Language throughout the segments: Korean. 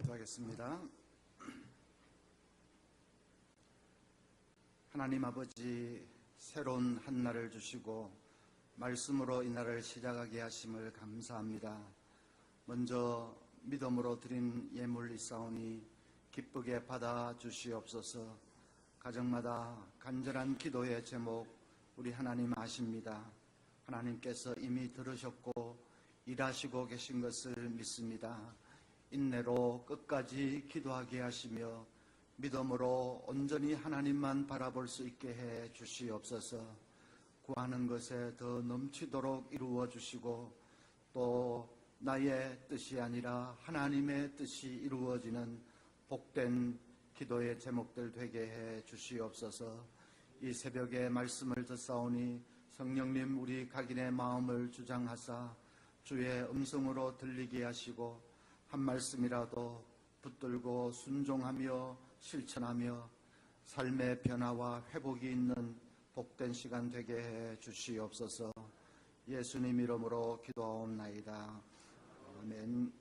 기도하겠습니다. 하나님 아버지, 새로운 한 날을 주시고 말씀으로 이 날을 시작하게 하심을 감사합니다. 먼저 믿음으로 드린 예물 있사오니 기쁘게 받아 주시옵소서. 가정마다 간절한 기도의 제목 우리 하나님 아십니다. 하나님께서 이미 들으셨고 일하시고 계신 것을 믿습니다. 인내로 끝까지 기도하게 하시며 믿음으로 온전히 하나님만 바라볼 수 있게 해 주시옵소서. 구하는 것에 더 넘치도록 이루어 주시고 또 나의 뜻이 아니라 하나님의 뜻이 이루어지는 복된 기도의 제목들 되게 해 주시옵소서. 이 새벽에 말씀을 듣사오니 성령님 우리 각인의 마음을 주장하사 주의 음성으로 들리게 하시고 한 말씀이라도 붙들고 순종하며 실천하며 삶의 변화와 회복이 있는 복된 시간 되게 해 주시옵소서. 예수님 이름으로 기도하옵나이다. 아멘.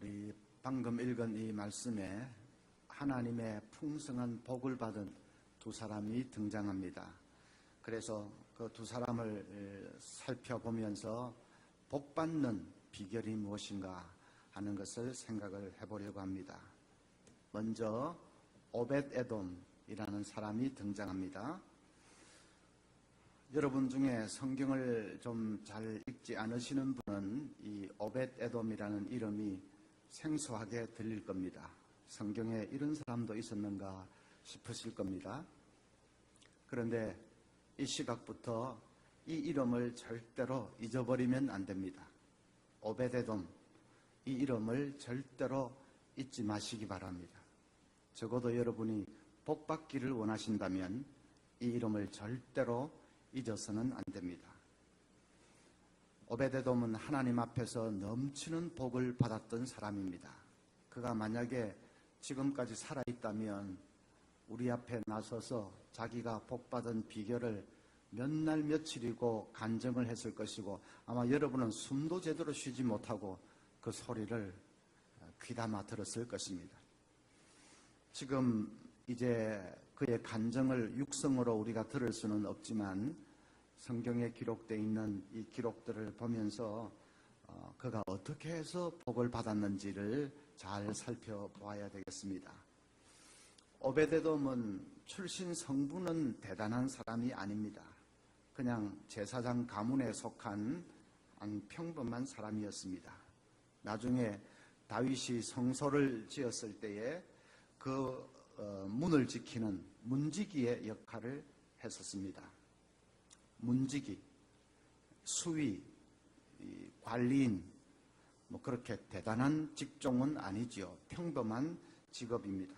우리 방금 읽은 이 말씀에 하나님의 풍성한 복을 받은 두 사람이 등장합니다. 그래서 그 두 사람을 살펴보면서 복받는 비결이 무엇인가 하는 것을 생각을 해보려고 합니다. 먼저 오벳에돔이라는 사람이 등장합니다. 여러분 중에 성경을 좀 잘 읽지 않으시는 분은 이 오벳에돔이라는 이름이 생소하게 들릴 겁니다. 성경에 이런 사람도 있었는가 싶으실 겁니다. 그런데 이 시각부터 이 이름을 절대로 잊어버리면 안 됩니다. 오벳에돔, 이 이름을 절대로 잊지 마시기 바랍니다. 적어도 여러분이 복받기를 원하신다면 이 이름을 절대로 잊어서는 안 됩니다. 오벳에돔은 하나님 앞에서 넘치는 복을 받았던 사람입니다. 그가 만약에 지금까지 살아있다면 우리 앞에 나서서 자기가 복받은 비결을 몇 날 며칠이고 간증을 했을 것이고 아마 여러분은 숨도 제대로 쉬지 못하고 그 소리를 귀담아 들었을 것입니다. 지금 이제 그의 간증을 육성으로 우리가 들을 수는 없지만 성경에 기록되어 있는 이 기록들을 보면서 그가 어떻게 해서 복을 받았는지를 잘 살펴보아야 되겠습니다. 오벳에돔은 출신 성분은 대단한 사람이 아닙니다. 그냥 제사장 가문에 속한 평범한 사람이었습니다. 나중에 다윗이 성소를 지었을 때에 그 문을 지키는 문지기의 역할을 했었습니다. 문지기, 수위, 관리인, 그렇게 대단한 직종은 아니지요. 평범한 직업입니다.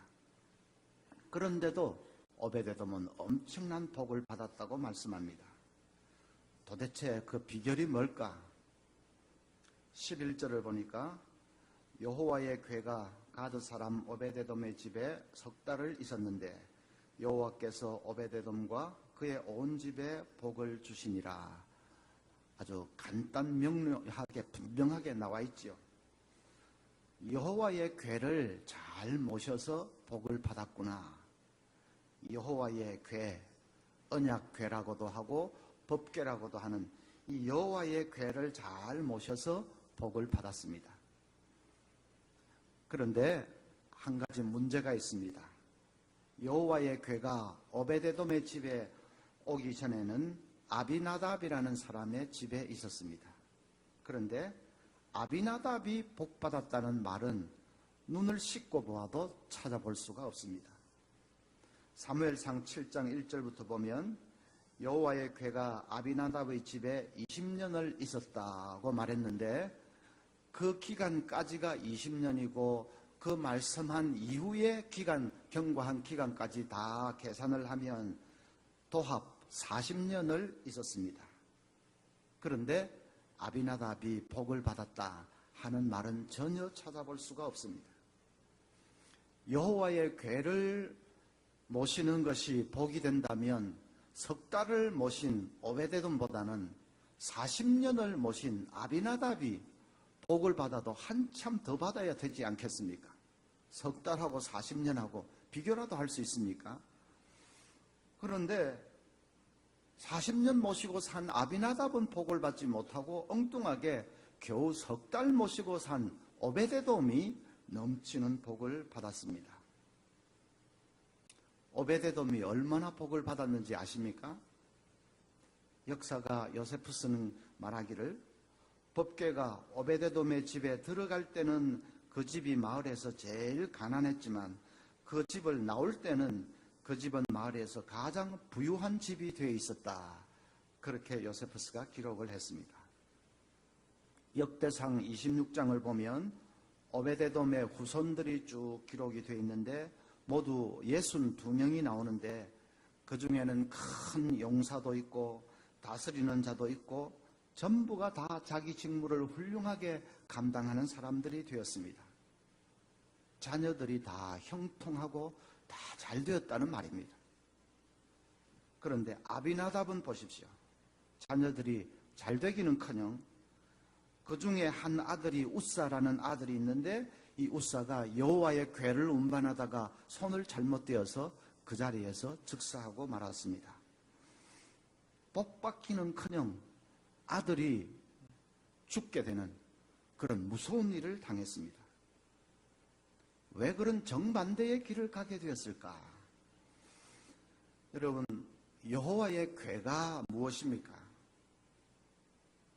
그런데도 오벳에돔은 엄청난 복을 받았다고 말씀합니다. 도대체 그 비결이 뭘까? 11절을 보니까 여호와의 궤가 가드 사람 오벳에돔의 집에 석 달을 있었는데 여호와께서 오벳에돔과 그의 온 집에 복을 주시니라. 아주 간단 명료하게 분명하게 나와 있지요. 여호와의 궤를 잘 모셔서 복을 받았구나. 여호와의 궤, 언약궤라고도 하고 법궤라고도 하는 이 여호와의 궤를 잘 모셔서 복을 받았습니다. 그런데 한 가지 문제가 있습니다. 여호와의 궤가 오벳에돔의 집에 오기 전에는 아비나답이라는 사람의 집에 있었습니다. 그런데 아비나답이 복받았다는 말은 눈을 씻고 보아도 찾아볼 수가 없습니다. 사무엘상 7장 1절부터 보면 여호와의 궤가 아비나답의 집에 20년을 있었다고 말했는데 그 기간까지가 20년이고 그 말씀한 이후의 기간, 경과한 기간까지 다 계산을 하면 도합 40년을 있었습니다. 그런데 아비나답이 복을 받았다 하는 말은 전혀 찾아볼 수가 없습니다. 여호와의 궤를 모시는 것이 복이 된다면 석 달을 모신 오벳에돔보다는 40년을 모신 아비나답이 복을 받아도 한참 더 받아야 되지 않겠습니까? 석 달하고 40년하고 비교라도 할 수 있습니까? 그런데 40년 모시고 산 아비나답은 복을 받지 못하고 엉뚱하게 겨우 석 달 모시고 산 오베데돔이 넘치는 복을 받았습니다. 오베데돔이 얼마나 복을 받았는지 아십니까? 역사가 요세푸스는 말하기를 법궤가 오베데돔의 집에 들어갈 때는 그 집이 마을에서 제일 가난했지만 그 집을 나올 때는 그 집은 마을에서 가장 부유한 집이 되어 있었다. 그렇게 요세푸스가 기록을 했습니다. 역대상 26장을 보면 오베데돔의 후손들이 쭉 기록이 되어 있는데 모두 62명이 나오는데 그 중에는 큰 용사도 있고 다스리는 자도 있고 전부가 다 자기 직무를 훌륭하게 감당하는 사람들이 되었습니다. 자녀들이 다 형통하고 다 잘 되었다는 말입니다. 그런데 아비나답은 보십시오. 자녀들이 잘 되기는커녕 그 중에 한 아들이 우사라는 아들이 있는데 이 우사가 여호와의 궤를 운반하다가 손을 잘못 떼어서 그 자리에서 즉사하고 말았습니다. 복 받기는커녕 아들이 죽게 되는 그런 무서운 일을 당했습니다. 왜 그런 정반대의 길을 가게 되었을까? 여러분, 여호와의 궤가 무엇입니까?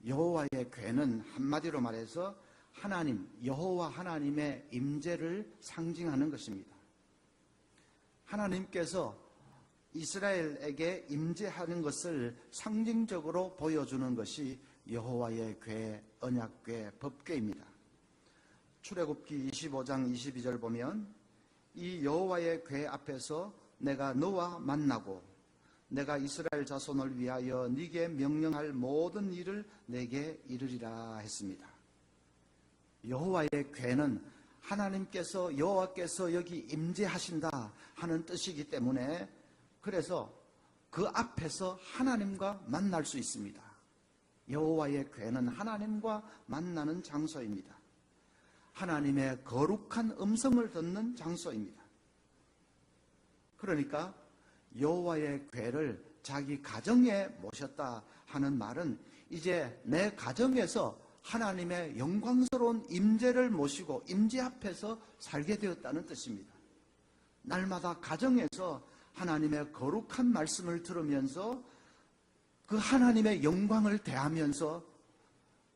여호와의 궤는 한마디로 말해서 하나님, 여호와 하나님의 임재를 상징하는 것입니다. 하나님께서 이스라엘에게 임재하는 것을 상징적으로 보여주는 것이 여호와의 궤, 언약궤, 법궤입니다. 출애굽기 25장 22절 보면 이 여호와의 궤 앞에서 내가 너와 만나고 내가 이스라엘 자손을 위하여 네게 명령할 모든 일을 내게 이르리라 했습니다. 여호와의 궤는 하나님께서 여호와께서 여기 임재하신다 하는 뜻이기 때문에 그래서 그 앞에서 하나님과 만날 수 있습니다. 여호와의 궤는 하나님과 만나는 장소입니다. 하나님의 거룩한 음성을 듣는 장소입니다. 그러니까 여호와의 궤를 자기 가정에 모셨다 하는 말은 이제 내 가정에서 하나님의 영광스러운 임재를 모시고 임재 앞에서 살게 되었다는 뜻입니다. 날마다 가정에서 하나님의 거룩한 말씀을 들으면서 그 하나님의 영광을 대하면서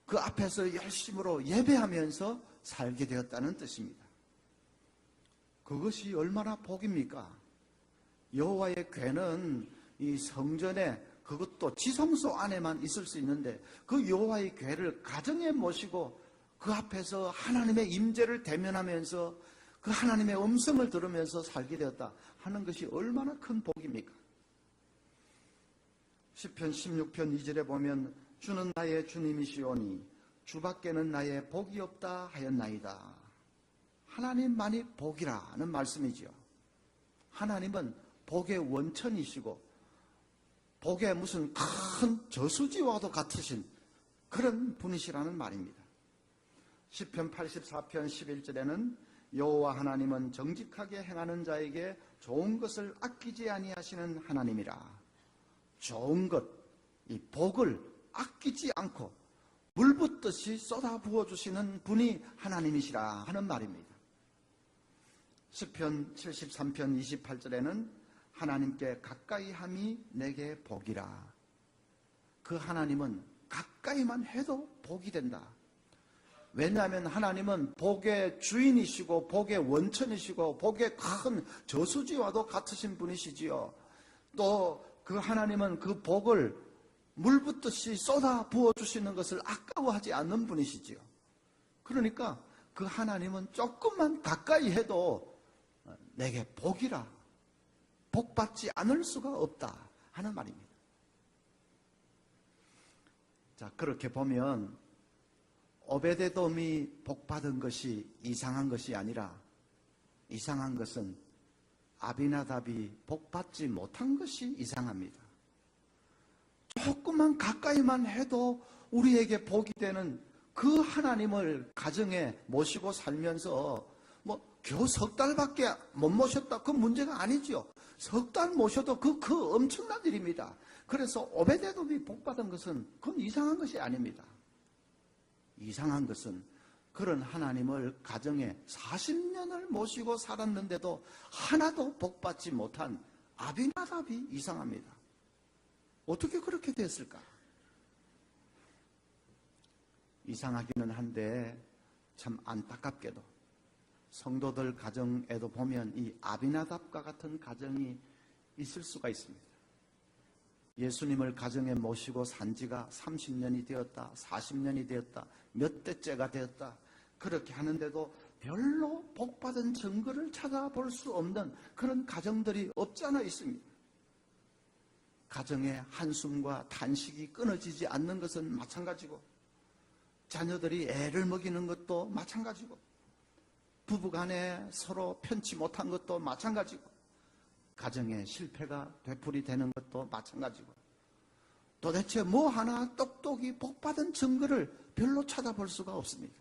그 앞에서 열심으로 예배하면서 살게 되었다는 뜻입니다. 그것이 얼마나 복입니까? 여호와의 궤는 이 성전에 그것도 지성소 안에만 있을 수 있는데 그 여호와의 궤를 가정에 모시고 그 앞에서 하나님의 임재를 대면하면서 그 하나님의 음성을 들으면서 살게 되었다 하는 것이 얼마나 큰 복입니까? 시편 16편 2절에 보면 주는 나의 주님이시오니 주밖에는 나의 복이 없다 하였나이다. 하나님만이 복이라는 말씀이지요. 하나님은 복의 원천이시고 복의 무슨 큰 저수지와도 같으신 그런 분이시라는 말입니다. 시편 84편 11절에는 여호와 하나님은 정직하게 행하는 자에게 좋은 것을 아끼지 아니하시는 하나님이라. 좋은 것, 이 복을 아끼지 않고 물 붓듯이 쏟아 부어주시는 분이 하나님이시라 하는 말입니다. 시편 73편 28절에는 하나님께 가까이 함이 내게 복이라. 그 하나님은 가까이만 해도 복이 된다. 왜냐하면 하나님은 복의 주인이시고 복의 원천이시고 복의 큰 저수지와도 같으신 분이시지요. 또 그 하나님은 그 복을 물 붓듯이 쏟아 부어주시는 것을 아까워하지 않는 분이시지요. 그러니까 그 하나님은 조금만 가까이 해도 내게 복이라, 복받지 않을 수가 없다 하는 말입니다. 자, 그렇게 보면 오베데돔이 복받은 것이 이상한 것이 아니라 이상한 것은 아비나답이 복받지 못한 것이 이상합니다. 조금만 가까이만 해도 우리에게 복이 되는 그 하나님을 가정에 모시고 살면서 겨우 석 달밖에 못 모셨다. 그 문제가 아니죠. 석 달 모셔도 그 엄청난 일입니다. 그래서 오베데돔이 복받은 것은 그건 이상한 것이 아닙니다. 이상한 것은 그런 하나님을 가정에 40년을 모시고 살았는데도 하나도 복받지 못한 아비나답이 이상합니다. 어떻게 그렇게 됐을까? 이상하기는 한데 참 안타깝게도 성도들 가정에도 보면 이 아비나답과 같은 가정이 있을 수가 있습니다. 예수님을 가정에 모시고 산 지가 30년이 되었다, 40년이 되었다, 몇 대째가 되었다. 그렇게 하는데도 별로 복받은 증거를 찾아볼 수 없는 그런 가정들이 없지 않아 있습니다. 가정의 한숨과 탄식이 끊어지지 않는 것은 마찬가지고, 자녀들이 애를 먹이는 것도 마찬가지고, 부부간에 서로 편치 못한 것도 마찬가지고, 가정의 실패가 되풀이되는 것도 마찬가지고, 도대체 뭐 하나 똑똑히 복받은 증거를 별로 찾아볼 수가 없습니다.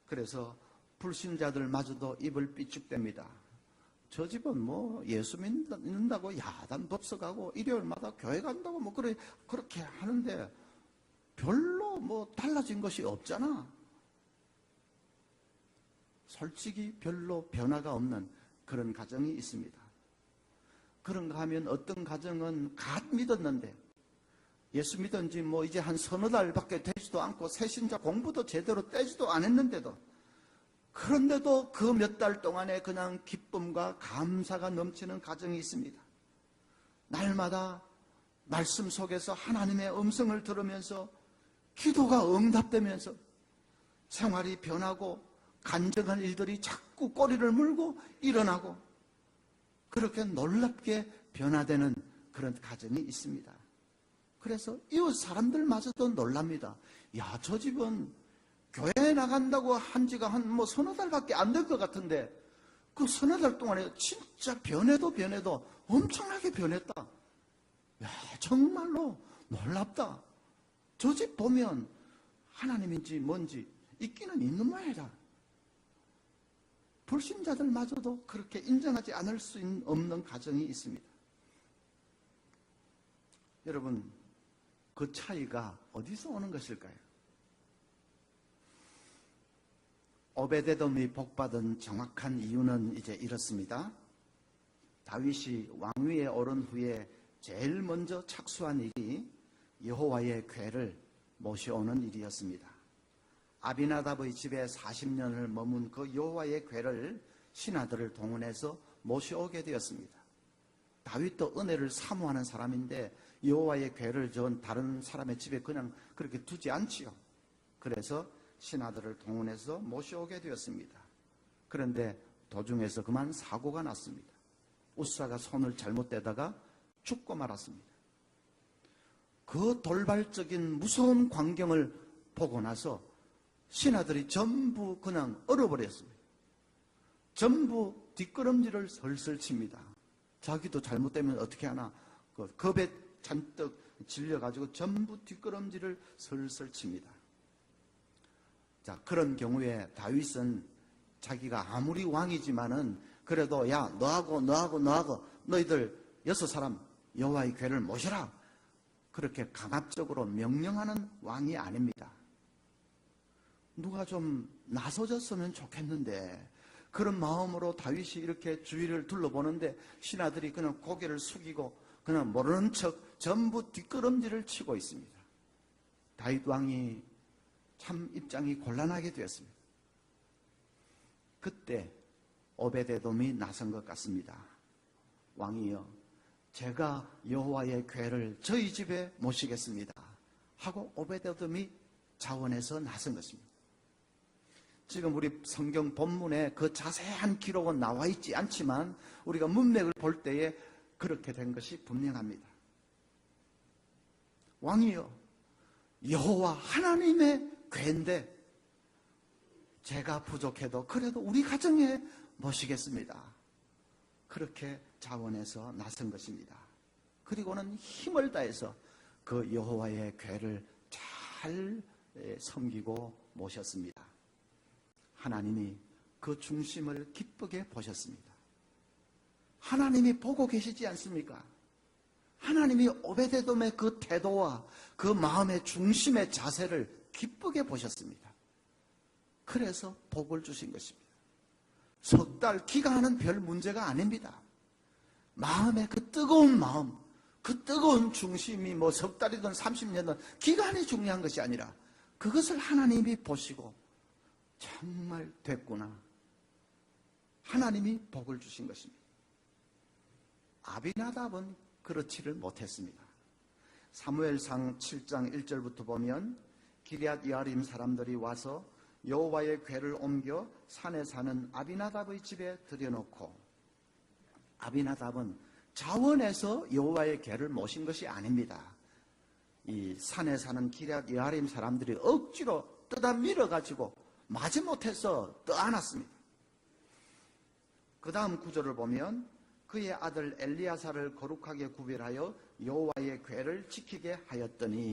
그래서 불신자들마저도 입을 삐죽댑니다. 저 집은 예수 믿는다고 야단 법석하고 일요일마다 교회 간다고 그렇게 하는데 별로 달라진 것이 없잖아. 솔직히 별로 변화가 없는 그런 가정이 있습니다. 그런가 하면 어떤 가정은 갓 믿었는데 예수 믿은 지 이제 한 서너 달밖에 되지도 않고 새신자 공부도 제대로 떼지도 않았는데도, 그런데도 그 몇 달 동안에 그냥 기쁨과 감사가 넘치는 가정이 있습니다. 날마다 말씀 속에서 하나님의 음성을 들으면서 기도가 응답되면서 생활이 변하고 간증한 일들이 자꾸 꼬리를 물고 일어나고 그렇게 놀랍게 변화되는 그런 가정이 있습니다. 그래서 이웃 사람들마저도 놀랍니다. 야, 저 집은 교회에 나간다고 한 지가 한 서너 달밖에 안 될 것 같은데 그 서너 달 동안에 진짜 변해도 엄청나게 변했다. 야, 정말로 놀랍다. 저 집 보면 하나님인지 뭔지 있기는 있는 모양이다. 불신자들마저도 그렇게 인정하지 않을 수 없는 가정이 있습니다. 여러분, 그 차이가 어디서 오는 것일까요? 오베데돔이 복받은 정확한 이유는 이제 이렇습니다. 다윗이 왕위에 오른 후에 제일 먼저 착수한 일이 여호와의 궤를 모셔오는 일이었습니다. 아비나답의 집에 40년을 머문 그 여호와의 궤를 신하들을 동원해서 모셔오게 되었습니다. 다윗도 은혜를 사모하는 사람인데 여호와의 궤를 다른 사람의 집에 그냥 그렇게 두지 않지요. 그래서 신하들을 동원해서 모셔오게 되었습니다. 그런데 도중에서 그만 사고가 났습니다. 우사가 손을 잘못 대다가 죽고 말았습니다. 그 돌발적인 무서운 광경을 보고 나서 신하들이 전부 그냥 얼어버렸습니다. 전부 뒷걸음질을 설설 칩니다. 자기도 잘못되면 어떻게 하나 겁에 잔뜩 질려가지고 전부 뒷걸음질을 설설 칩니다. 자, 그런 경우에 다윗은 자기가 아무리 왕이지만은 그래도 야, 너하고 너희들 6사람 여호와의 궤를 모셔라. 그렇게 강압적으로 명령하는 왕이 아닙니다. 누가 좀 나서줬으면 좋겠는데 그런 마음으로 다윗이 이렇게 주위를 둘러보는데 신하들이 그냥 고개를 숙이고 그냥 모르는 척 전부 뒷걸음질을 치고 있습니다. 다윗 왕이 참 입장이 곤란하게 되었습니다. 그때 오베데돔이 나선 것 같습니다. 왕이여, 제가 여호와의 궤를 저희 집에 모시겠습니다 하고 오베데돔이 자원해서 나선 것입니다. 지금 우리 성경 본문에 그 자세한 기록은 나와 있지 않지만 우리가 문맥을 볼 때에 그렇게 된 것이 분명합니다. 왕이여, 여호와 하나님의 궤인데 제가 부족해도 그래도 우리 가정에 모시겠습니다. 그렇게 자원해서 나선 것입니다. 그리고는 힘을 다해서 그 여호와의 궤를 잘 섬기고 모셨습니다. 하나님이 그 중심을 기쁘게 보셨습니다. 하나님이 보고 계시지 않습니까? 하나님이 오베데돔의 그 태도와 그 마음의 중심의 자세를 기쁘게 보셨습니다. 그래서 복을 주신 것입니다. 석 달 기간은 별 문제가 아닙니다. 마음의 그 뜨거운 마음, 그 뜨거운 중심이 뭐 석 달이든 30년이든 기간이 중요한 것이 아니라 그것을 하나님이 보시고 정말 됐구나. 하나님이 복을 주신 것입니다. 아비나답은 그렇지를 못했습니다. 사무엘상 7장 1절부터 보면 기럇 여아림 사람들이 와서 여호와의 궤를 옮겨 산에 사는 아비나답의 집에 들여놓고, 아비나답은 자원해서 여호와의 궤를 모신 것이 아닙니다. 이 산에 사는 기럇 여아림 사람들이 억지로 뜯어 밀어가지고 마지못해서 떠안았습니다. 그 다음 구절을 보면 그의 아들 엘리야사를 거룩하게 구별하여 여호와의 궤를 지키게 하였더니,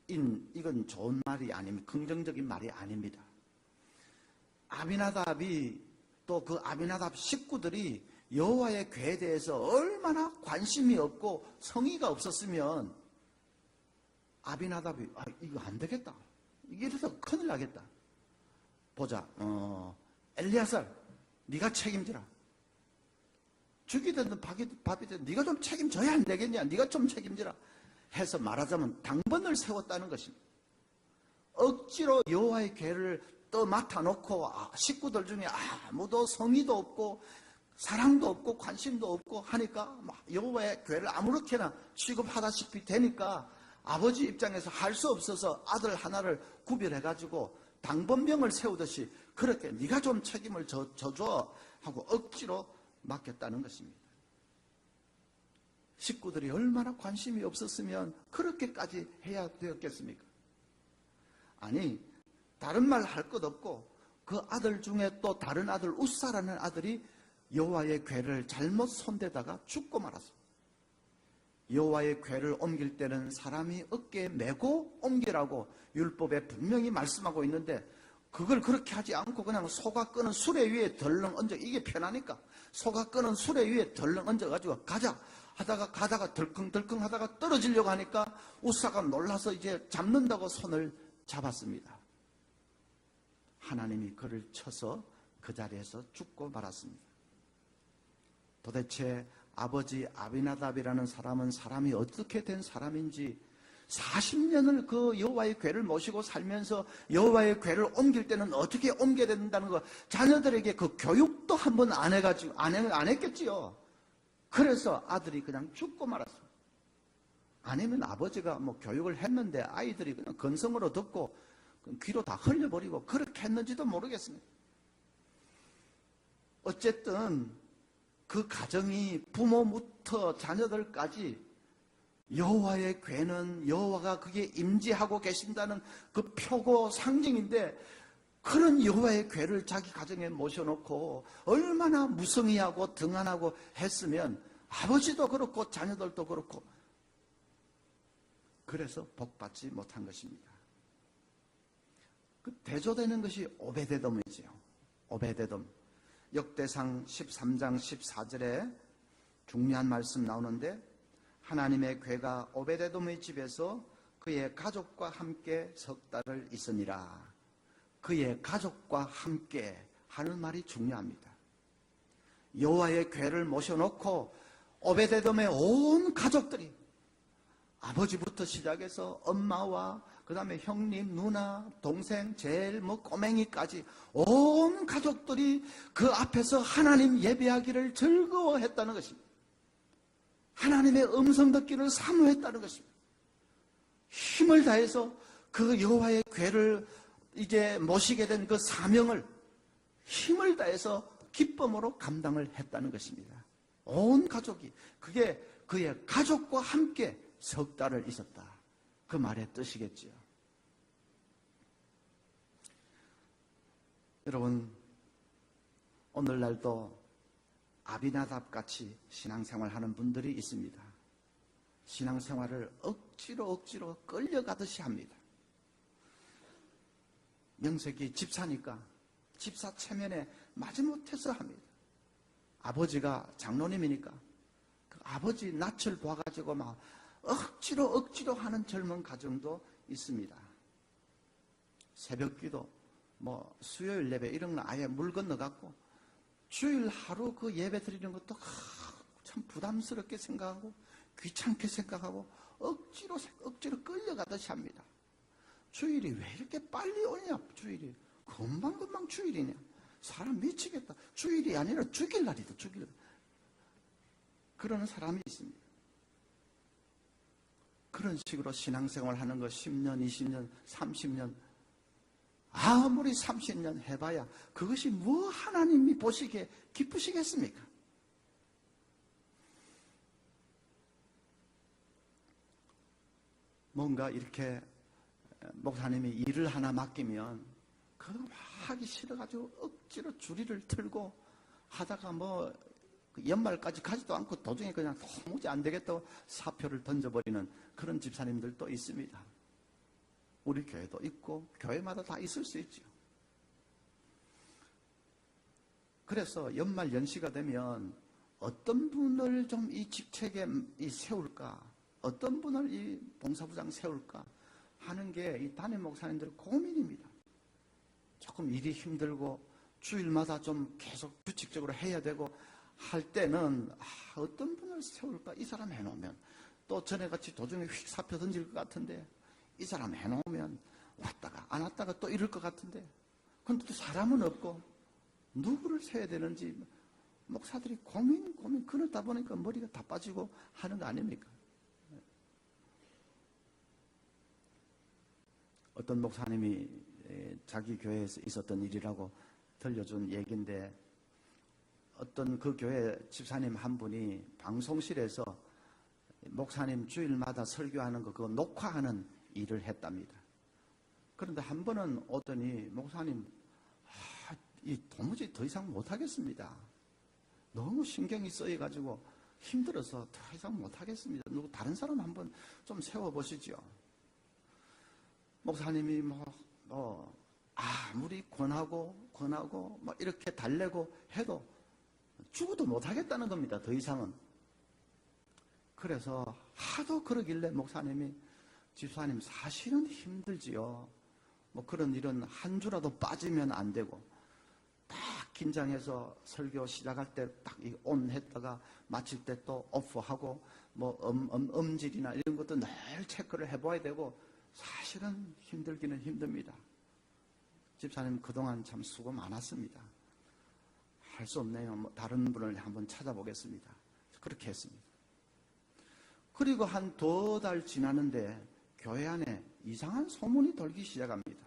이건 좋은 말이 아닙니다. 긍정적인 말이 아닙니다. 아비나답이 또 그 아비나답 식구들이 여호와의 궤에 대해서 얼마나 관심이 없고 성의가 없었으면 아비나답이 이거 안 되겠다. 이게 이래서 큰일 나겠다. 보자. 엘리야살 네가 책임지라. 죽이든 밥이든 네가 좀 책임져야 안 되겠냐. 네가 좀 책임지라 해서 말하자면 당번을 세웠다는 것입니다. 억지로 여호와의 궤를 맡아놓고 식구들 중에 아무도 성의도 없고 사랑도 없고 관심도 없고 하니까 여호와의 궤를 아무렇게나 취급하다시피 되니까 아버지 입장에서 할 수 없어서 아들 하나를 구별해가지고 당번병을 세우듯이 그렇게 네가 좀 책임을 져줘 하고 억지로 맡겼다는 것입니다. 식구들이 얼마나 관심이 없었으면 그렇게까지 해야 되었겠습니까? 아니, 다른 말 할 것 없고 그 아들 중에 또 다른 아들 웃사라는 아들이 여호와의 궤를 잘못 손대다가 죽고 말았습니다. 여호와의 궤를 옮길 때는 사람이 어깨에 메고 옮기라고 율법에 분명히 말씀하고 있는데 그걸 그렇게 하지 않고 그냥 소가 끄는 수레 위에 덜렁 얹어, 이게 편하니까 소가 끄는 수레 위에 덜렁 얹어가지고 가자 하다가 가다가 덜컹덜컹 하다가 떨어지려고 하니까 웃사가 놀라서 이제 잡는다고 손을 잡았습니다. 하나님이 그를 쳐서 그 자리에서 죽고 말았습니다. 도대체 아버지 아비나답이라는 사람은 사람이 어떻게 된 사람인지, 40년을 그 여호와의 궤를 모시고 살면서 여호와의 궤를 옮길 때는 어떻게 옮겨야 된다는 거 자녀들에게 그 교육도 한번 안 해가지고 안 했겠지요. 그래서 아들이 그냥 죽고 말았습니다. 아니면 아버지가 뭐 교육을 했는데 아이들이 그냥 건성으로 듣고 귀로 다 흘려버리고 그렇게 했는지도 모르겠습니다. 어쨌든 그 가정이 부모부터 자녀들까지 여호와의 궤는 여호와가 그게 임재하고 계신다는 그 표고 상징인데, 그런 여호와의 궤를 자기 가정에 모셔놓고 얼마나 무성의하고 등한하고 했으면 아버지도 그렇고 자녀들도 그렇고 그래서 복받지 못한 것입니다. 그 대조되는 것이 오베데돔이지요. 오베데돔. 역대상 13장 14절에 중요한 말씀 나오는데, 하나님의 궤가 오베데돔의 집에서 그의 가족과 함께 석 달을 있으니라. 그의 가족과 함께 하는 말이 중요합니다. 여호와의 궤를 모셔놓고 오베데돔의 온 가족들이, 아버지부터 시작해서 엄마와 그 다음에 형님, 누나, 동생, 제일 꼬맹이까지 온 가족들이 그 앞에서 하나님 예배하기를 즐거워했다는 것입니다. 하나님의 음성 듣기를 사모했다는 것입니다. 힘을 다해서 그 여호와의 궤를 이제 모시게 된 그 사명을 힘을 다해서 기쁨으로 감당을 했다는 것입니다. 온 가족이, 그게 그의 가족과 함께 석 달을 있었다. 그 말의 뜻이겠지요. 여러분, 오늘날도 아비나답 같이 신앙생활 하는 분들이 있습니다. 신앙생활을 억지로 끌려가듯이 합니다. 명색이 집사니까 집사 체면에 마지못해서 합니다. 아버지가 장로님이니까 그 아버지 낯을 봐가지고 막 억지로 하는 젊은 가정도 있습니다. 새벽기도, 수요일 예배 이런 거 아예 물 건너갔고 주일 하루 그 예배 드리는 것도 참 부담스럽게 생각하고 귀찮게 생각하고 억지로 끌려가듯이 합니다. 주일이 왜 이렇게 빨리 오냐? 주일이 금방 주일이냐? 사람 미치겠다. 주일이 아니라 죽일 날이다. 죽일 날. 그러는 사람이 있습니다. 그런 식으로 신앙생활 하는 거 10년, 20년, 30년 아무리 30년 해봐야 그것이 뭐 하나님이 보시기에 기쁘시겠습니까? 뭔가 이렇게 목사님이 일을 하나 맡기면 그거 막 하기 싫어가지고 억지로 주리를 틀고 하다가 연말까지 가지도 않고 도중에 그냥 도무지 안 되겠다고 사표를 던져버리는 그런 집사님들도 있습니다. 우리 교회도 있고 교회마다 다 있을 수 있죠. 그래서 연말 연시가 되면 어떤 분을 좀 이 직책에 세울까, 어떤 분을 이 봉사부장 세울까 하는 게 이 담임 목사님들 고민입니다. 조금 일이 힘들고 주일마다 좀 계속 규칙적으로 해야 되고 할 때는 어떤 분을 세울까? 이 사람 해놓으면 또 전에같이 도중에 휙 사표 던질 것 같은데 이 사람 해놓으면 왔다가 안 왔다가 또 이럴 것 같은데 근데 또 사람은 없고 누구를 세야 되는지 목사들이 고민 그러다 보니까 머리가 다 빠지고 하는 거 아닙니까? 어떤 목사님이 자기 교회에서 있었던 일이라고 들려준 얘기인데 어떤 그 교회 집사님 한 분이 방송실에서 목사님 주일마다 설교하는 거 그거 녹화하는 일을 했답니다. 그런데 한 번은 오더니 목사님 도무지 더 이상 못하겠습니다. 너무 신경이 쓰여가지고 힘들어서 더 이상 못하겠습니다. 누구 다른 사람 한번 좀 세워보시죠. 목사님이 아무리 권하고 이렇게 달래고 해도 죽어도 못하겠다는 겁니다. 더 이상은. 그래서 하도 그러길래 목사님이 집사님 사실은 힘들지요. 그런 일은 한 주라도 빠지면 안 되고 딱 긴장해서 설교 시작할 때 딱 온 했다가 마칠 때 또 오프하고 음질이나 이런 것도 늘 체크를 해봐야 되고 사실은 힘들기는 힘듭니다. 집사님 그동안 참 수고 많았습니다. 할 수 없네요. 다른 분을 한번 찾아보겠습니다. 그렇게 했습니다. 그리고 한 2달 지나는데 교회 안에 이상한 소문이 돌기 시작합니다.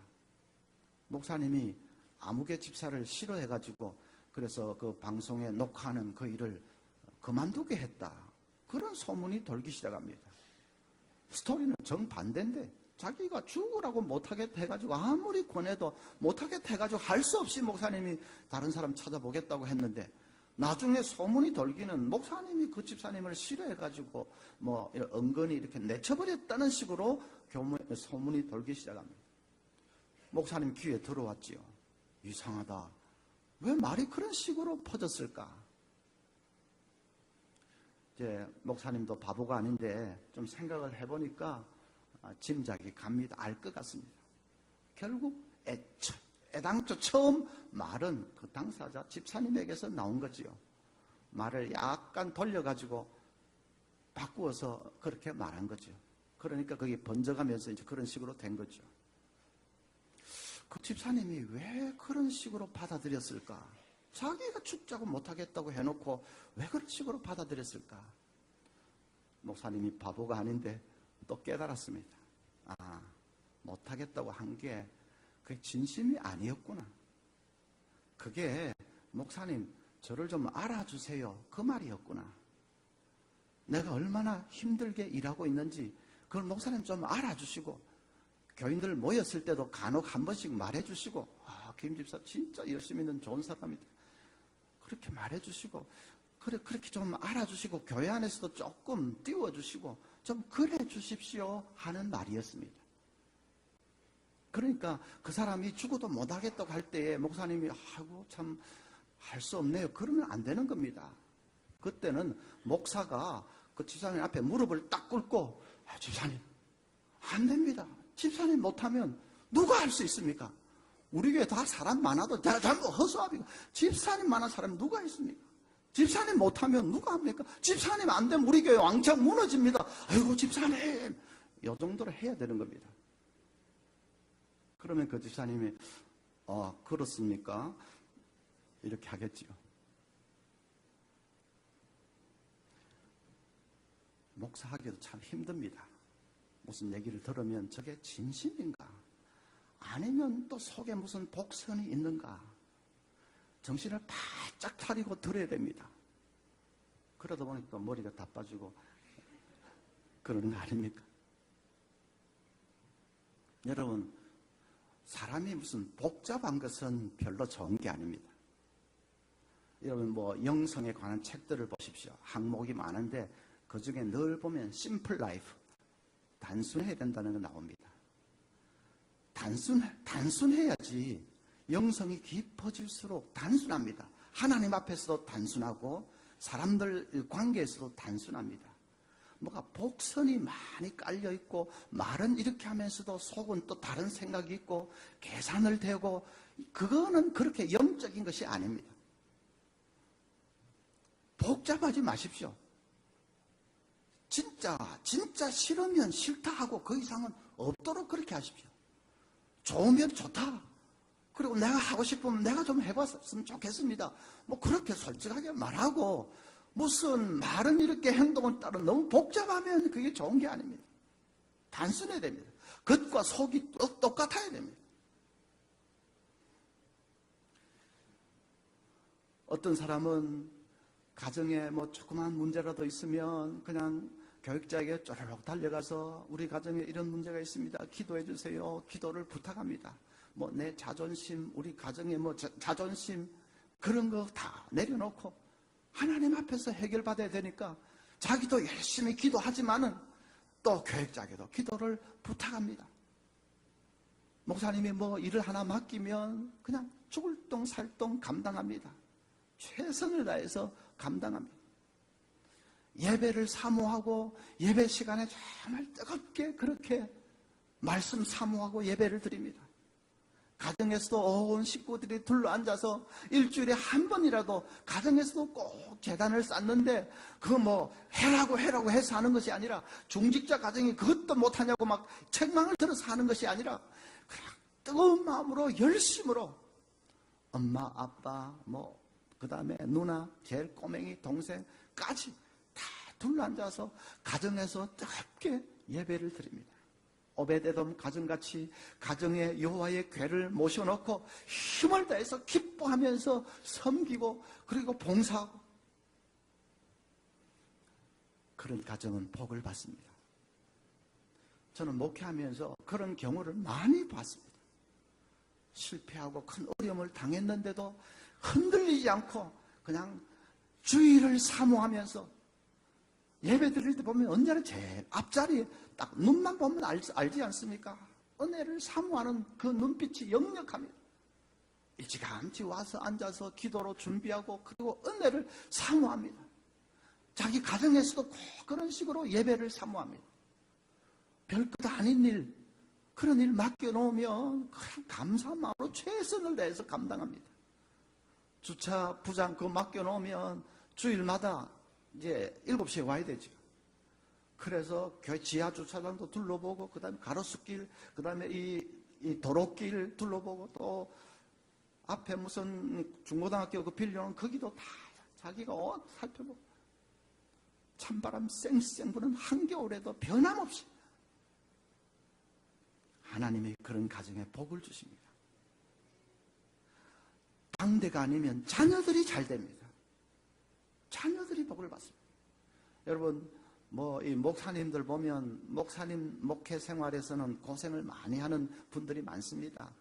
목사님이 아무개 집사를 싫어해가지고 그래서 그 방송에 녹화하는 그 일을 그만두게 했다. 그런 소문이 돌기 시작합니다. 스토리는 정반대인데 자기가 죽으라고 못하겠다 해가지고 아무리 권해도 못하겠다 해가지고 할 수 없이 목사님이 다른 사람 찾아보겠다고 했는데 나중에 소문이 돌기는 목사님이 그 집사님을 싫어해가지고 은근히 이렇게 내쳐버렸다는 식으로 소문이 돌기 시작합니다. 목사님 귀에 들어왔지요. 이상하다. 왜 말이 그런 식으로 퍼졌을까? 이제 목사님도 바보가 아닌데 좀 생각을 해보니까 짐작이 갑니다. 알 것 같습니다. 결국 애당초 처음 말은 그 당사자 집사님에게서 나온 거지요. 말을 약간 돌려가지고 바꾸어서 그렇게 말한 거죠. 그러니까 그게 번져가면서 이제 그런 식으로 된 거죠. 그 집사님이 왜 그런 식으로 받아들였을까? 자기가 죽자고 못하겠다고 해놓고 왜 그런 식으로 받아들였을까? 목사님이 바보가 아닌데 또 깨달았습니다. 못하겠다고 한 게 그게 진심이 아니었구나. 그게 목사님 저를 좀 알아주세요. 그 말이었구나. 내가 얼마나 힘들게 일하고 있는지 그걸 목사님 좀 알아주시고 교인들 모였을 때도 간혹 한 번씩 말해주시고 김 집사 진짜 열심히 있는 좋은 사람이다. 그렇게 말해주시고 그렇게 좀 알아주시고 교회 안에서도 조금 띄워주시고 좀 그래 주십시오 하는 말이었습니다. 그러니까 그 사람이 죽어도 못하겠다고 할 때에 목사님이 아이고 참 할 수 없네요. 그러면 안 되는 겁니다. 그때는 목사가 그 집사님 앞에 무릎을 딱 꿇고 집사님 안 됩니다. 집사님 못하면 누가 할 수 있습니까? 우리 교회 다 사람 많아도 전부 허수아비고 집사님 많은 사람이 누가 있습니까? 집사님 못하면 누가 합니까? 집사님 안 되면 우리 교회 왕창 무너집니다. 아이고 집사님 이 정도로 해야 되는 겁니다. 그러면 그 집사님이 그렇습니까? 이렇게 하겠지요. 목사하기도 참 힘듭니다. 무슨 얘기를 들으면 저게 진심인가? 아니면 또 속에 무슨 복선이 있는가? 정신을 바짝 차리고 들어야 됩니다. 그러다 보니까 머리가 다 빠지고 그러는 거 아닙니까? 여러분, 사람이 무슨 복잡한 것은 별로 좋은 게 아닙니다. 여러분 영성에 관한 책들을 보십시오. 항목이 많은데 그 중에 늘 보면 심플 라이프, 단순해야 된다는 거 나옵니다. 단순해야지 영성이 깊어질수록 단순합니다. 하나님 앞에서도 단순하고 사람들 관계에서도 단순합니다. 뭐가 복선이 많이 깔려 있고 말은 이렇게 하면서도 속은 또 다른 생각이 있고 계산을 대고 그거는 그렇게 영적인 것이 아닙니다. 복잡하지 마십시오. 진짜 싫으면 싫다 하고 그 이상은 없도록 그렇게 하십시오. 좋으면 좋다. 그리고 내가 하고 싶으면 내가 좀 해봤으면 좋겠습니다. 그렇게 솔직하게 말하고 무슨 말은 이렇게 행동을 따라 너무 복잡하면 그게 좋은 게 아닙니다. 단순해야 됩니다. 겉과 속이 똑같아야 됩니다. 어떤 사람은 가정에 조그만 문제라도 있으면 그냥 교육자에게 쪼르륵 달려가서 우리 가정에 이런 문제가 있습니다. 기도해 주세요. 기도를 부탁합니다. 내 자존심, 우리 가정의 자존심 그런 거 다 내려놓고 하나님 앞에서 해결받아야 되니까 자기도 열심히 기도하지만은 또 교육자에게도 기도를 부탁합니다. 목사님이 일을 하나 맡기면 그냥 죽을 똥 살 똥 감당합니다. 최선을 다해서 감당합니다. 예배를 사모하고 예배 시간에 정말 뜨겁게 그렇게 말씀 사모하고 예배를 드립니다. 가정에서도 온 식구들이 둘러앉아서 일주일에 한 번이라도 가정에서도 꼭 제단을 쌓는데 그거 해라고 해서 하는 것이 아니라 중직자 가정이 그것도 못하냐고 막 책망을 들어서 하는 것이 아니라 그냥 뜨거운 마음으로 열심으로 엄마 아빠 그 다음에 누나 제일 꼬맹이 동생까지 다 둘러앉아서 가정에서 뜨겁게 예배를 드립니다. 오베데돔 가정같이 가정에 여호와의 궤를 모셔놓고 힘을 다해서 기뻐하면서 섬기고 그리고 봉사하고 그런 가정은 복을 받습니다. 저는 목회하면서 그런 경우를 많이 봤습니다. 실패하고 큰 어려움을 당했는데도 흔들리지 않고 그냥 주의를 사모하면서 예배 드릴 때 보면 언제나 제일 앞자리에 딱 눈만 보면 알지 않습니까? 은혜를 사모하는 그 눈빛이 역력합니다. 일찌감치 와서 앉아서 기도로 준비하고 그리고 은혜를 사모합니다. 자기 가정에서도 꼭 그런 식으로 예배를 사모합니다. 별것 아닌 일, 그런 일 맡겨놓으면 그냥 감사한 마음으로 최선을 다해서 감당합니다. 주차 부장 그거 맡겨놓으면 주일마다 이제 7시에 와야 되죠. 그래서 교회 지하 주차장도 둘러보고 그 다음에 가로수길, 그 다음에 이 도로길 둘러보고 또 앞에 무슨 중고등학교 그 빌려놓은 거기도 다 자기가 살펴보고 찬바람 쌩쌩 부는 한겨울에도 변함없이 하나님의 그런 가정에 복을 주십니다. 당대가 아니면 자녀들이 잘 됩니다. 자녀들이 복을 받습니다. 여러분 이 목사님들 보면 목사님 목회 생활에서는 고생을 많이 하는 분들이 많습니다.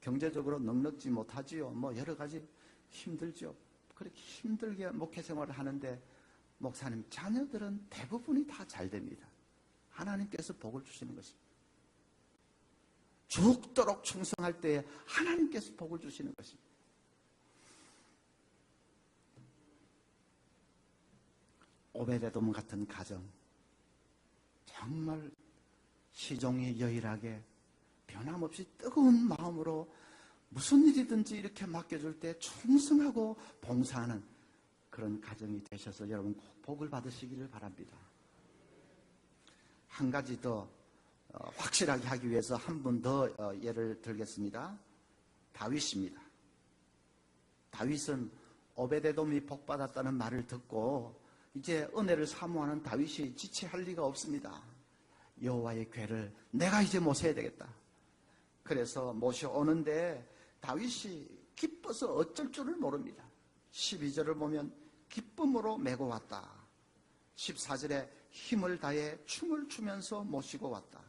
경제적으로 넉넉지 못하지요. 여러 가지 힘들죠. 그렇게 힘들게 목회 생활을 하는데 목사님 자녀들은 대부분이 다 잘 됩니다. 하나님께서 복을 주시는 것입니다. 죽도록 충성할 때에 하나님께서 복을 주시는 것입니다. 오베데돔 같은 가정, 정말 시종이 여일하게 변함없이 뜨거운 마음으로 무슨 일이든지 이렇게 맡겨줄 때 충성하고 봉사하는 그런 가정이 되셔서 여러분 꼭 복을 받으시기를 바랍니다. 한 가지 더 확실하게 하기 위해서 한 분 더 예를 들겠습니다. 다윗입니다. 다윗은 오베데돔이 복받았다는 말을 듣고 이제 은혜를 사모하는 다윗이 지체할 리가 없습니다. 여호와의 궤를 내가 이제 모셔야 되겠다. 그래서 모셔오는데 다윗이 기뻐서 어쩔 줄을 모릅니다. 12절을 보면 기쁨으로 메고 왔다. 14절에 힘을 다해 춤을 추면서 모시고 왔다.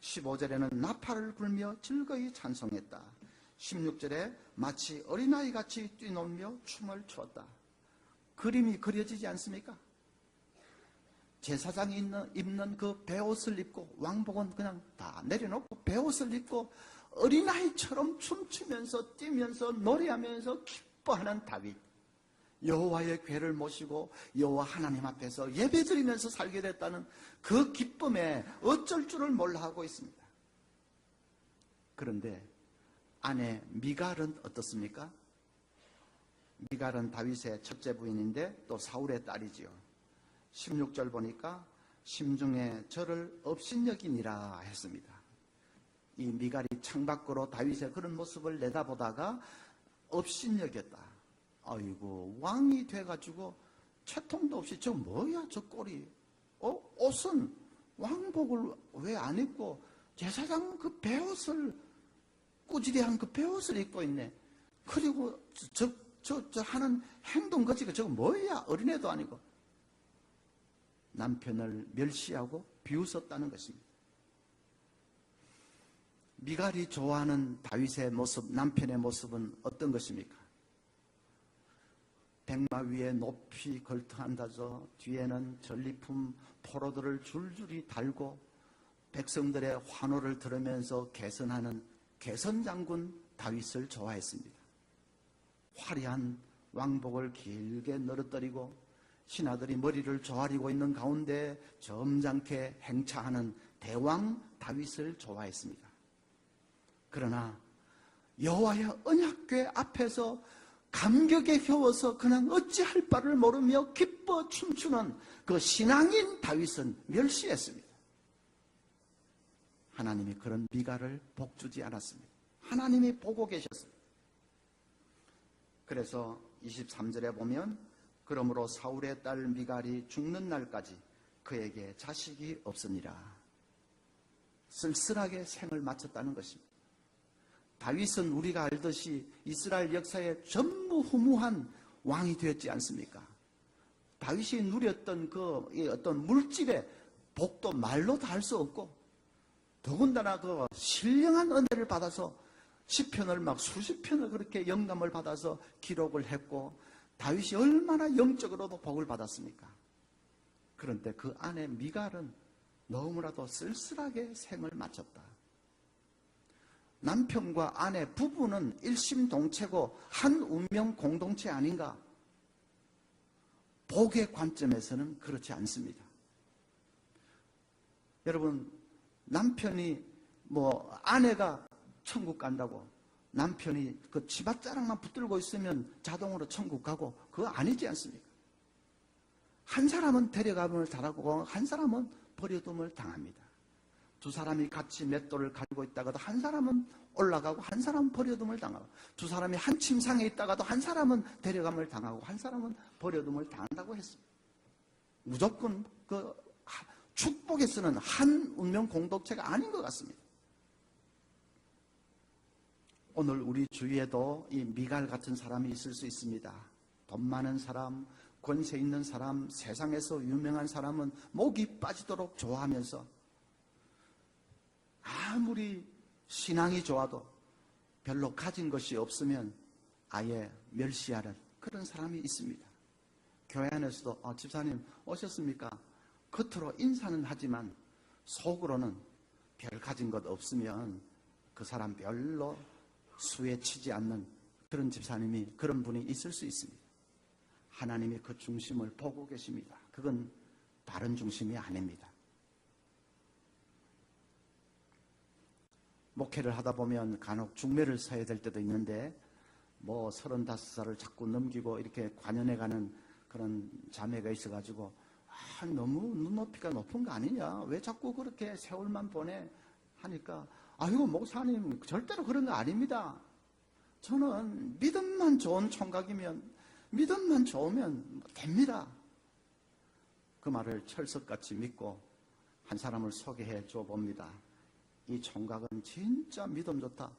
15절에는 나팔을 불며 즐거이 찬송했다. 16절에 마치 어린아이같이 뛰놀며 춤을 추었다. 그림이 그려지지 않습니까? 제사장이 입는 그 베옷을 입고 왕복은 그냥 다 내려놓고 베옷을 입고 어린아이처럼 춤추면서 뛰면서 노래하면서 기뻐하는 다윗. 여호와의 궤를 모시고 여호와 하나님 앞에서 예배드리면서 살게 됐다는 그 기쁨에 어쩔 줄을 몰라 하고 있습니다. 그런데 아내 미갈은 어떻습니까? 미갈은 다윗의 첫째 부인인데 또 사울의 딸이지요. 16절 보니까 심중에 저를 업신여기니라 했습니다. 이 미갈이 창밖으로 다윗의 그런 모습을 내다보다가 업신여겼다. 아이고, 왕이 돼가지고 채통도 없이 저 뭐야 저 꼴이, 옷은 왕복을 왜 안 입고 제사장 그 베옷을 꾸지리한 그 베옷을 입고 있네. 그리고 저 하는 행동 거지가 저거 뭐야, 어린애도 아니고. 남편을 멸시하고 비웃었다는 것입니다. 미갈이 좋아하는 다윗의 모습, 남편의 모습은 어떤 것입니까? 백마 위에 높이 걸터앉아서 뒤에는 전리품 포로들을 줄줄이 달고 백성들의 환호를 들으면서 개선하는 개선장군 다윗을 좋아했습니다. 화려한 왕복을 길게 늘어뜨리고 신하들이 머리를 조아리고 있는 가운데 점잖게 행차하는 대왕 다윗을 좋아했습니다. 그러나 여호와의 언약궤 앞에서 감격에 겨워서 그냥 어찌할 바를 모르며 기뻐 춤추는 그 신앙인 다윗은 멸시했습니다. 하나님이 그런 미갈을 복주지 않았습니다. 하나님이 보고 계셨습니다. 그래서 23절에 보면 그러므로 사울의 딸 미갈이 죽는 날까지 그에게 자식이 없으니라. 쓸쓸하게 생을 마쳤다는 것입니다. 다윗은 우리가 알듯이 이스라엘 역사에 전무후무한 왕이 되었지 않습니까? 다윗이 누렸던 그 어떤 물질의 복도 말로 다 할 수 없고, 더군다나 그 신령한 은혜를 받아서 시편을 막 수십 편을 그렇게 영감을 받아서 기록을 했고, 다윗이 얼마나 영적으로도 복을 받았습니까? 그런데 그 아내 미갈은 너무나도 쓸쓸하게 생을 마쳤다. 남편과 아내 부부는 일심동체고 한 운명 공동체 아닌가? 복의 관점에서는 그렇지 않습니다. 여러분, 남편이 아내가 천국 간다고 남편이 그 치맛자락만 붙들고 있으면 자동으로 천국 가고 그거 아니지 않습니까? 한 사람은 데려감을 당하고 한 사람은 버려둠을 당합니다. 두 사람이 같이 맷돌을 가지고 있다가도 한 사람은 올라가고 한 사람은 버려둠을 당하고, 두 사람이 한 침상에 있다가도 한 사람은 데려감을 당하고 한 사람은 버려둠을 당한다고 했습니다. 무조건 그 축복에서는 한 운명 공동체가 아닌 것 같습니다. 오늘 우리 주위에도 이 미갈 같은 사람이 있을 수 있습니다. 돈 많은 사람, 권세 있는 사람, 세상에서 유명한 사람은 목이 빠지도록 좋아하면서 아무리 신앙이 좋아도 별로 가진 것이 없으면 아예 멸시하는 그런 사람이 있습니다. 교회 안에서도 집사님 오셨습니까? 겉으로 인사는 하지만 속으로는 별 가진 것 없으면 그 사람 별로 수에 치지 않는 그런 집사님이, 그런 분이 있을 수 있습니다. 하나님이 그 중심을 보고 계십니다. 그건 다른 중심이 아닙니다. 목회를 하다 보면 간혹 중매를 서야 될 때도 있는데, 뭐 35살을 자꾸 넘기고 이렇게 관연해가는 그런 자매가 있어가지고, 너무 눈높이가 높은 거 아니냐, 왜 자꾸 그렇게 세월만 보내 하니까, 아이고 목사님 절대로 그런 거 아닙니다. 저는 믿음만 좋은 총각이면, 믿음만 좋으면 됩니다. 그 말을 철석같이 믿고 한 사람을 소개해 줘 봅니다. 이 총각은 진짜 믿음 좋다,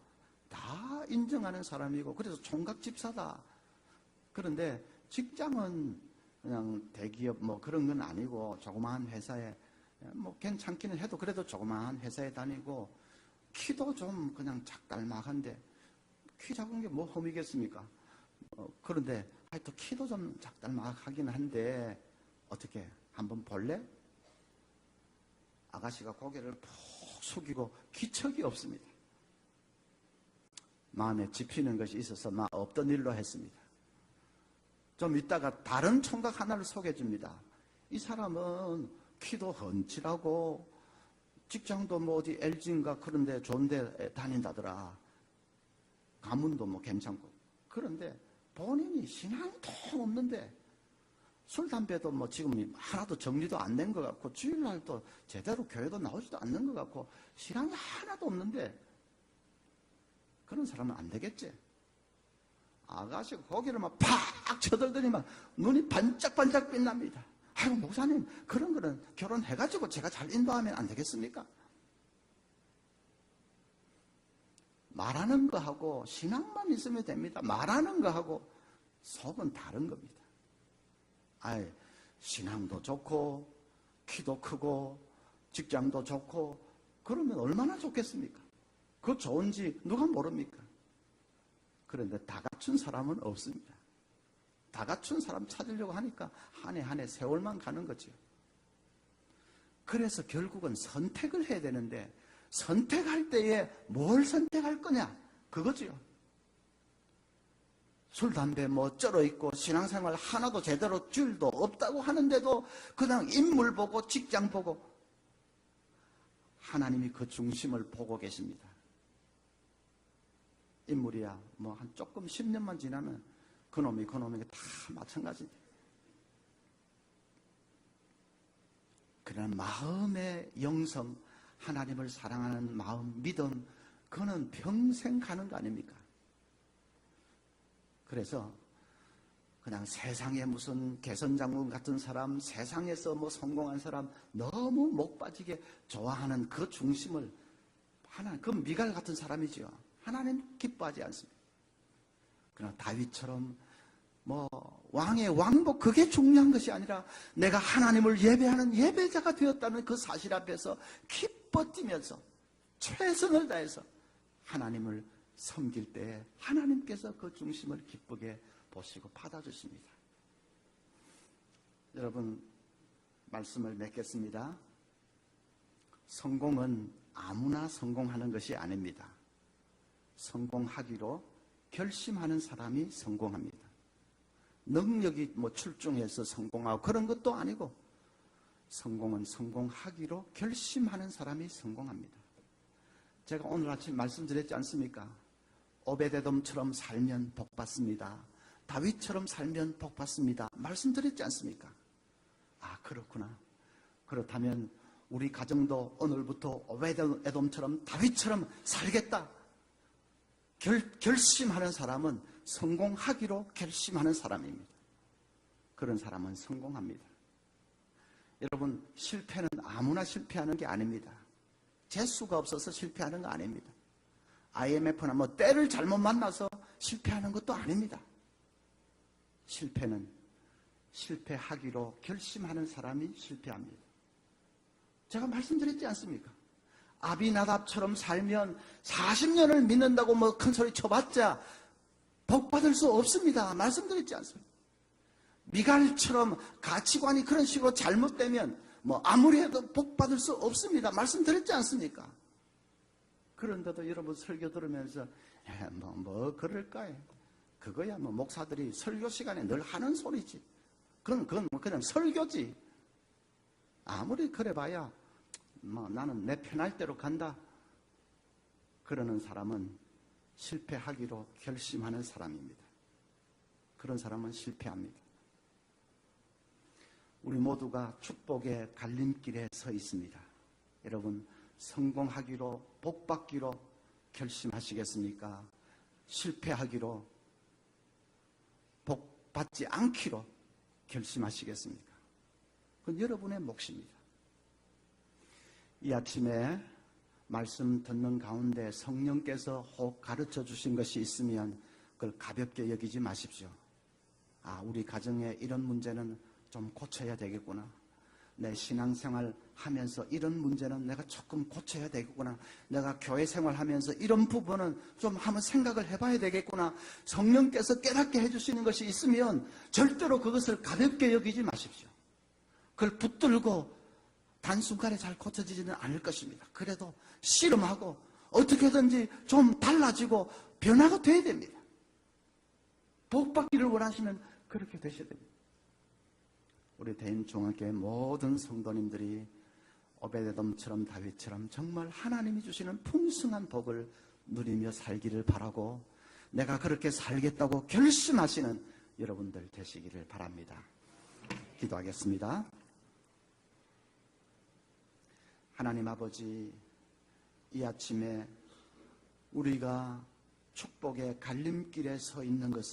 다 인정하는 사람이고, 그래서 총각 집사다. 그런데 직장은 그냥 대기업 뭐 그런 건 아니고 조그마한 회사에, 뭐 괜찮기는 해도 그래도 조그마한 회사에 다니고, 키도 좀 그냥 작달막한데, 키 작은 게 뭐 흠이겠습니까? 그런데 하여튼 키도 좀 작달막하긴 한데, 어떻게 한번 볼래? 아가씨가 고개를 푹 숙이고 기척이 없습니다. 마음에 집히는 것이 있어서 막 없던 일로 했습니다. 좀 있다가 다른 총각 하나를 소개해 줍니다. 이 사람은 키도 훤칠하고 직장도 뭐 어디 LG인가 그런 데 좋은 데 다닌다더라. 가문도 뭐 괜찮고. 그런데 본인이 신앙이 통 없는데, 술, 담배도 뭐 지금 하나도 정리도 안 된 것 같고, 주일날도 제대로 교회도 나오지도 않는 것 같고, 신앙이 하나도 없는데, 그런 사람은 안 되겠지. 아가씨가 고개를 막 팍 쳐들더니만 눈이 반짝반짝 빛납니다. 아이고 목사님, 그런 거는 결혼해가지고 제가 잘 인도하면 안 되겠습니까? 말하는 거하고 신앙만 있으면 됩니다. 말하는 거하고 속은 다른 겁니다. 아이, 신앙도 좋고 키도 크고 직장도 좋고 그러면 얼마나 좋겠습니까? 그거 좋은지 누가 모릅니까? 그런데 다 갖춘 사람은 없습니다. 다 갖춘 사람 찾으려고 하니까 한 해 한 해 세월만 가는 거죠. 그래서 결국은 선택을 해야 되는데, 선택할 때에 뭘 선택할 거냐, 그거지요. 술, 담배 뭐 쩔어 있고 신앙생활 하나도 제대로 줄도 없다고 하는데도 그냥 인물 보고 직장 보고, 하나님이 그 중심을 보고 계십니다. 인물이야 뭐 한 조금 10년만 지나면 그놈이 다 마찬가지다. 그러나 마음의 영성, 하나님을 사랑하는 마음, 믿음, 그거는 평생 가는 거 아닙니까? 그래서 그냥 세상에 무슨 개선장군 같은 사람, 세상에서 뭐 성공한 사람, 너무 목 빠지게 좋아하는 그 중심을, 하나님, 그 미갈 같은 사람이죠. 하나님 기뻐하지 않습니다. 그러나 다윗처럼 뭐 왕의 왕복, 그게 중요한 것이 아니라 내가 하나님을 예배하는 예배자가 되었다는 그 사실 앞에서 기뻐 뛰면서 최선을 다해서 하나님을 섬길 때 하나님께서 그 중심을 기쁘게 보시고 받아주십니다. 여러분, 말씀을 맺겠습니다. 성공은 아무나 성공하는 것이 아닙니다. 성공하기로 결심하는 사람이 성공합니다. 능력이 뭐 출중해서 성공하고 그런 것도 아니고, 성공은 성공하기로 결심하는 사람이 성공합니다. 제가 오늘 아침 말씀드렸지 않습니까? 오베데돔처럼 살면 복받습니다. 다윗처럼 살면 복받습니다. 말씀드렸지 않습니까? 아, 그렇구나. 그렇다면 우리 가정도 오늘부터 오베데돔처럼 다윗처럼 살겠다. 결심하는 사람은 성공하기로 결심하는 사람입니다. 그런 사람은 성공합니다. 여러분, 실패는 아무나 실패하는 게 아닙니다. 재수가 없어서 실패하는 거 아닙니다. IMF나 뭐 때를 잘못 만나서 실패하는 것도 아닙니다. 실패는 실패하기로 결심하는 사람이 실패합니다. 제가 말씀드렸지 않습니까? 아비나답처럼 살면 40년을 믿는다고 뭐 큰 소리 쳐봤자 복 받을 수 없습니다. 말씀드렸지 않습니까? 미갈처럼 가치관이 그런 식으로 잘못되면 뭐 아무리 해도 복 받을 수 없습니다. 말씀드렸지 않습니까? 그런데도 여러분 설교 들으면서 뭐 그럴까요? 그거야 뭐 목사들이 설교 시간에 늘 하는 소리지. 그건 그냥 설교지. 아무리 그래봐야 뭐 나는 내 편할 대로 간다. 그러는 사람은 실패하기로 결심하는 사람입니다. 그런 사람은 실패합니다. 우리 모두가 축복의 갈림길에 서 있습니다. 여러분, 성공하기로, 복받기로 결심하시겠습니까? 실패하기로, 복받지 않기로 결심하시겠습니까? 그건 여러분의 몫입니다. 이 아침에 말씀 듣는 가운데 성령께서 혹 가르쳐 주신 것이 있으면 그걸 가볍게 여기지 마십시오. 우리 가정에 이런 문제는 좀 고쳐야 되겠구나. 내 신앙생활 하면서 이런 문제는 내가 조금 고쳐야 되겠구나. 내가 교회 생활하면서 이런 부분은 좀 한번 생각을 해봐야 되겠구나. 성령께서 깨닫게 해주시는 것이 있으면 절대로 그것을 가볍게 여기지 마십시오. 그걸 붙들고 단순간에 잘 고쳐지지는 않을 것입니다. 그래도 씨름하고 어떻게든지 좀 달라지고 변화가 돼야 됩니다. 복받기를 원하시면 그렇게 되셔야 됩니다. 우리 대인중앙교회 모든 성도님들이 오베데돔처럼 다윗처럼 정말 하나님이 주시는 풍성한 복을 누리며 살기를 바라고 내가 그렇게 살겠다고 결심하시는 여러분들 되시기를 바랍니다. 기도하겠습니다. 하나님 아버지, 이 아침에 우리가 축복의 갈림길에 서 있는 것을